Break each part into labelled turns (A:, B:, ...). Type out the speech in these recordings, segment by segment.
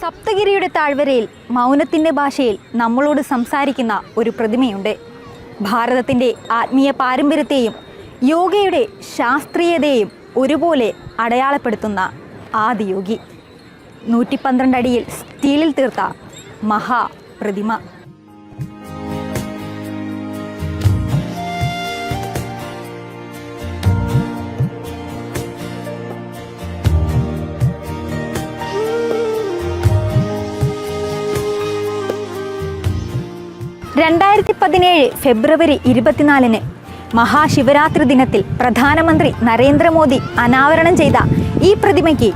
A: സപ്തഗിരിയുടെ താഴ്വരയിൽ മൗനത്തിൻ്റെ ഭാഷയിൽ നമ്മളോട് സംസാരിക്കുന്ന ഒരു പ്രതിമയുണ്ട്. ഭാരതത്തിൻ്റെ ആത്മീയ പാരമ്പര്യത്തെയും യോഗയുടെ ശാസ്ത്രീയതയെയും ഒരുപോലെ അടയാളപ്പെടുത്തുന്ന ആദിയോഗി. 112 അടിയിൽ സ്റ്റീലിൽ തീർത്ത മഹാപ്രതിമ. ഫെബ്രുവരി 24 മഹാശിവരാത്രി ദിനത്തിൽ പ്രധാനമന്ത്രി നരേന്ദ്രമോദി അനാവരണം ചെയ്ത ഈ പ്രതിമയ്ക്ക്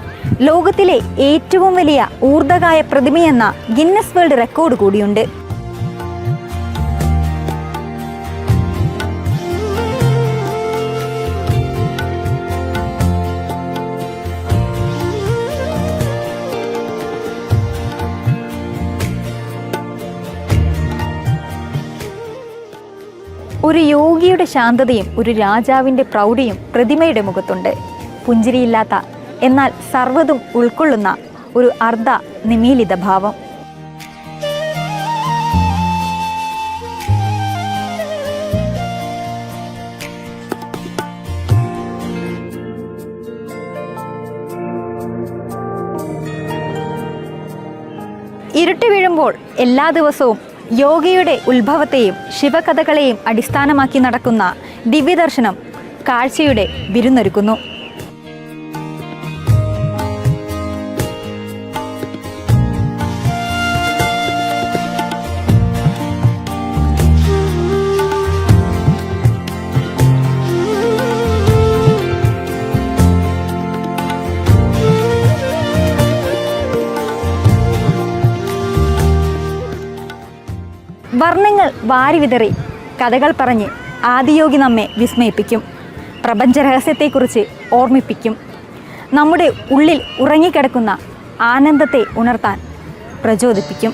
A: ലോകത്തിലെ ഏറ്റവും വലിയ ഊർദ്ധകായ പ്രതിമയെന്ന ഗിന്നസ് വേൾഡ് റെക്കോർഡ് കൂടിയുണ്ട്. ഒരു യോഗിയുടെ ശാന്തതയും ഒരു രാജാവിൻ്റെ പ്രൗഢിയും പ്രതിമയുടെ മുഖത്തുണ്ട്. പുഞ്ചിരിയില്ലാത്ത എന്നാൽ സർവ്വതും ഉൾക്കൊള്ളുന്ന ഒരു അർദ്ധ നിമീലിത ഭാവം. ഇരുട്ട് വീഴുമ്പോൾ എല്ലാ ദിവസവും യോഗയുടെ ഉത്ഭവത്തെയും ശിവകഥകളെയും അടിസ്ഥാനമാക്കി നടക്കുന്ന ദിവ്യദർശനം കാഴ്ചയുടെ വിരുന്നൊരുക്കുന്നു. വർണ്ണങ്ങൾ വാരിവിതറി കഥകൾ പറഞ്ഞ് ആദിയോഗി നമ്മെ വിസ്മയിപ്പിക്കും. പ്രപഞ്ചരഹസ്യത്തെക്കുറിച്ച് ഓർമ്മിപ്പിക്കും. നമ്മുടെ ഉള്ളിൽ ഉറങ്ങിക്കിടക്കുന്ന ആനന്ദത്തെ ഉണർത്താൻ പ്രചോദിപ്പിക്കും.